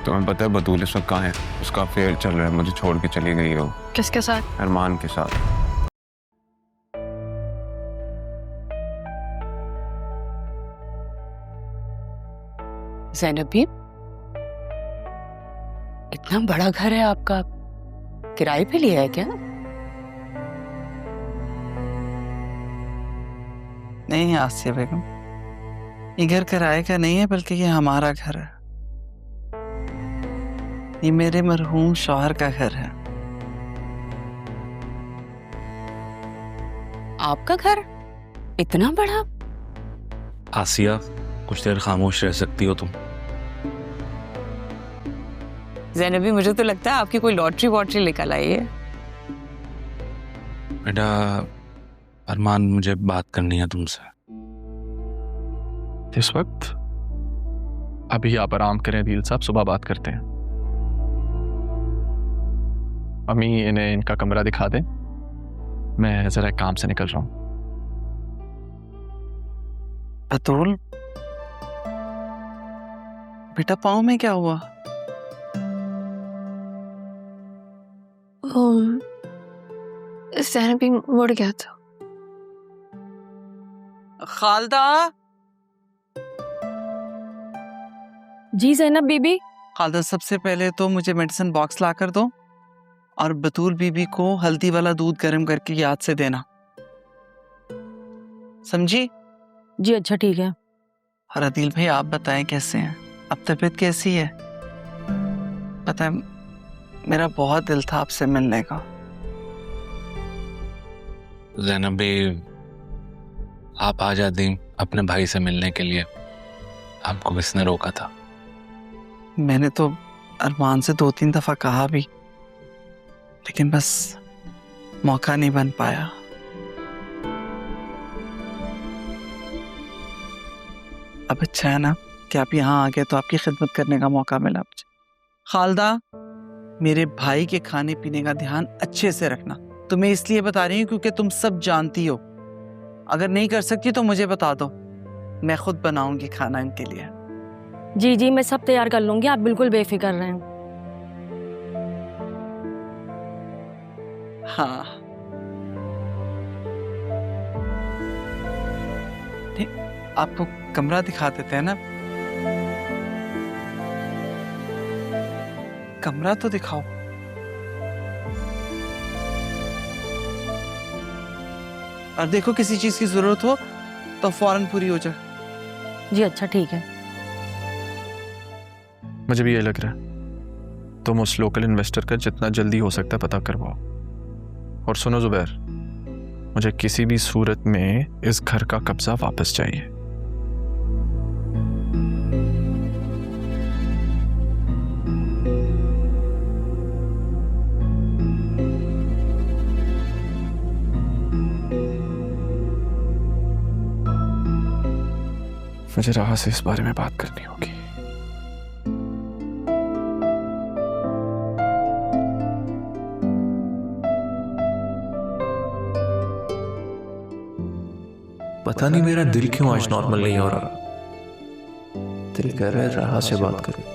तुम्हें पता है बतूल इस वक्त कहाँ है? उसका अफेयर चल रहा है, मुझे छोड़ के चली गई हो। किसके साथ? अरमान के साथ। ज़ैनब भी, इतना बड़ा घर है आपका, किराए पे लिया है क्या? नहीं आसिया बेगम, ये घर किराए का नहीं है बल्कि ये हमारा घर है। ये मेरे मरहूम शौहर का घर है। आपका घर इतना बड़ा? आसिया, कुछ देर खामोश रह सकती हो तुम? ज़ैनबी, मुझे तो लगता है आपकी कोई लॉटरी वॉटरी निकल आई है। बेटा अरमान, मुझे बात करनी है तुमसे। इस वक्त? अभी आप आराम करें दिल साहब, सुबह बात करते हैं। अम्मी इन्हें इनका कमरा दिखा दें, मैं जरा काम से निकल रहा हूं। बतूल बेटा, पाँव में क्या हुआ? ज़ैनब भी मुड़ गया था। खालदा। जी ज़ैनब बीबी। खालदा, सबसे पहले तो मुझे मेडिसिन बॉक्स ला कर दो और बतूल बीबी को हल्दी वाला दूध गर्म करके याद से देना, समझी? जी अच्छा ठीक है। और अदील भाई, आप बताएं कैसे हैं? अब तबीयत कैसी है? पता है, मेरा बहुत दिल था आपसे मिलने का। ज़ैनब भी, आप आ जाती अपने भाई से मिलने के लिए, आपको किसने रोका था? मैंने तो अरमान से 2-3 दफा कहा भी, लेकिन बस मौका नहीं बन पाया। अब अच्छा है ना कि आप यहाँ आ गए तो आपकी खिदमत करने का मौका मिला मुझे। खालदा, मेरे भाई के खाने पीने का ध्यान अच्छे से रखना। तुम्हें इसलिए बता रही हूँ क्योंकि तुम सब जानती हो। अगर नहीं कर सकती तो मुझे बता दो, मैं खुद बनाऊंगी खाना इनके लिए। जी जी, मैं सब तैयार कर लूंगी, आप बिल्कुल बेफिक्र रहें। हाँ, आपको कमरा दिखा देते हैं ना? कमरा तो दिखाओ। और देखो, किसी चीज की जरूरत हो तो फौरन पूरी हो जाए। जी अच्छा ठीक है। मुझे भी ये लग रहा है, तुम उस लोकल इन्वेस्टर का जितना जल्दी हो सकता है पता करवाओ। और सुनो जुबैर, मुझे किसी भी सूरत में इस घर का कब्जा वापस चाहिए। मुझे राह से इस बारे में बात करनी होगी। पता नहीं मेरा दिल क्यों आज नॉर्मल नहीं हो रहा। दिल कह रहा है राह से बात करूं।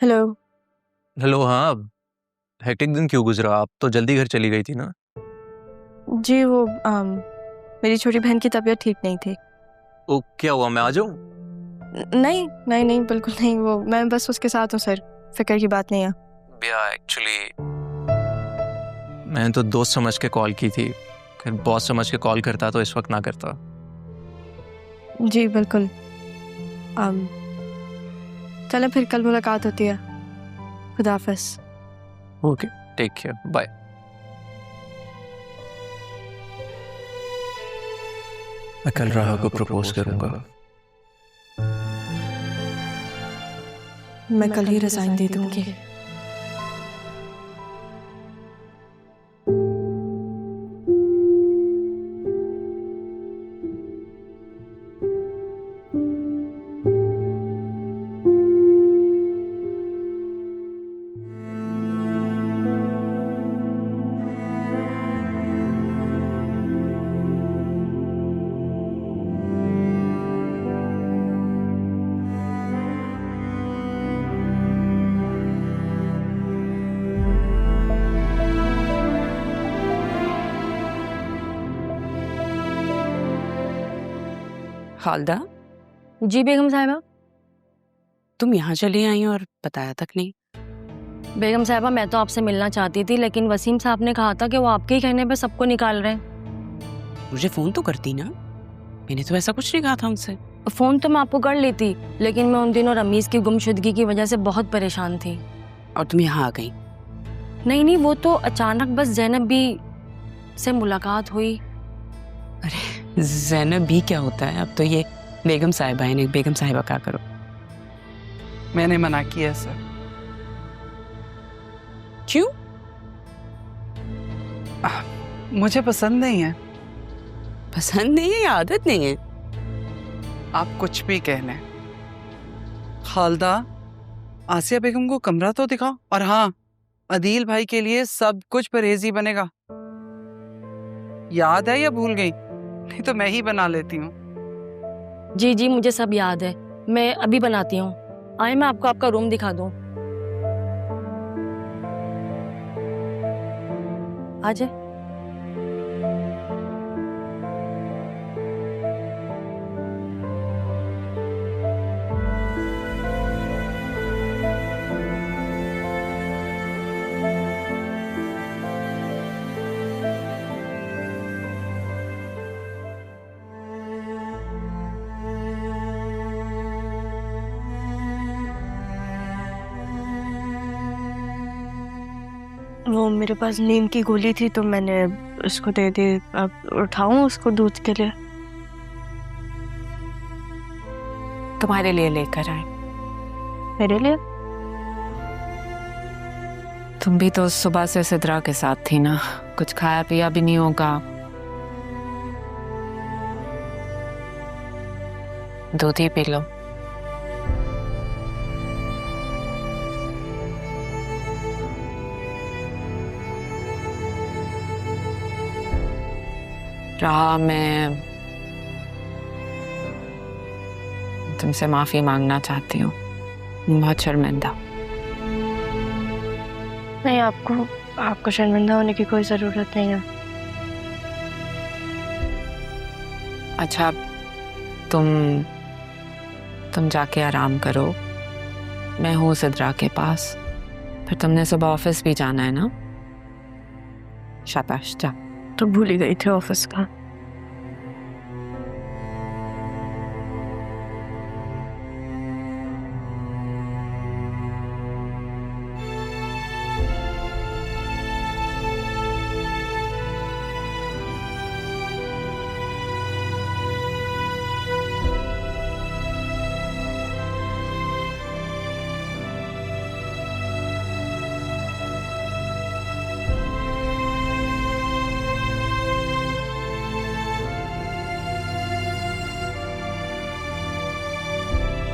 हेलो। हेलो। हाँ, हेक्टिक दिन क्यों गुजरा? आप तो जल्दी घर चली गई थी ना? जी वो मेरी छोटी बहन की तबीयत ठीक नहीं थी। ओ, क्या हुआ? मैं आ जाऊं? नहीं नहीं नहीं, बिल्कुल नहीं, वो मैं बस उसके साथ हूँ सर, फिक्र की बात नहीं है। भैया एक्चुअली मैंने तो दोस्त समझ के कॉल की थी, फिर बॉस समझ के कॉल करता तो इस वक्त ना करता। जी बिल्कुल। चलो फिर कल मुलाकात होती है। खुदा हाफिज। Okay, take care, bye. मैं कल राह को प्रपोज करूंगा। मैं कल ही रिजाइन दे दूंगी। खालदा, जी बेगम साहिबा। तुम यहाँ चली आई और बताया तक नहीं। बेगम साहिबा, मैं तो आपसे मिलना चाहती थी, लेकिन वसीम साहब ने कहा था कि वो आपके ही कहने पे सबको निकाल रहे हैं। मुझे फोन तो करती ना, मैंने तो ऐसा कुछ नहीं कहा था उनसे। फोन तो मैं आपको कर लेती, लेकिन मैं उन दिनों रमीज की गुमशुदगी की वजह से बहुत परेशान थी। और तुम यहाँ आ गई? नहीं, वो तो अचानक बस जैनब भी से मुलाकात हुई। अरे जैनब भी क्या होता है, अब तो ये बेगम साहिबा है। बेगम साहिबा क्या करो। मैंने मना किया सर। क्यों? मुझे पसंद नहीं है। पसंद नहीं है या आदत नहीं है? आप कुछ भी कह लें। खालदा, आसिया बेगम को कमरा तो दिखाओ। और हाँ, अदील भाई के लिए सब कुछ परहेजी बनेगा। याद है या भूल गई? नहीं तो मैं ही बना लेती हूँ। जी जी, मुझे सब याद है, मैं अभी बनाती हूँ। आए मैं आपको आपका रूम दिखा दूँ। आ जाए। वो मेरे पास नींद की गोली थी तो मैंने उसको दे दी। अब उठाऊं उसको दूध के लिए? तुम्हारे लिए लेकर आए। मेरे लिए? तुम भी तो सुबह से सिद्रा के साथ थी ना, कुछ खाया पिया भी नहीं होगा। दूध ही पी लो। रहा, मैं तुमसे माफी मांगना चाहती हूँ, बहुत शर्मिंदा। नहीं, आपको शर्मिंदा होने की कोई जरूरत नहीं है। अच्छा, तुम जाके आराम करो, मैं हूँ सिद्रा के पास। फिर तुमने सुबह ऑफिस भी जाना है ना? शाबाश, जा। तो भूल ही गई थी ऑफिस का।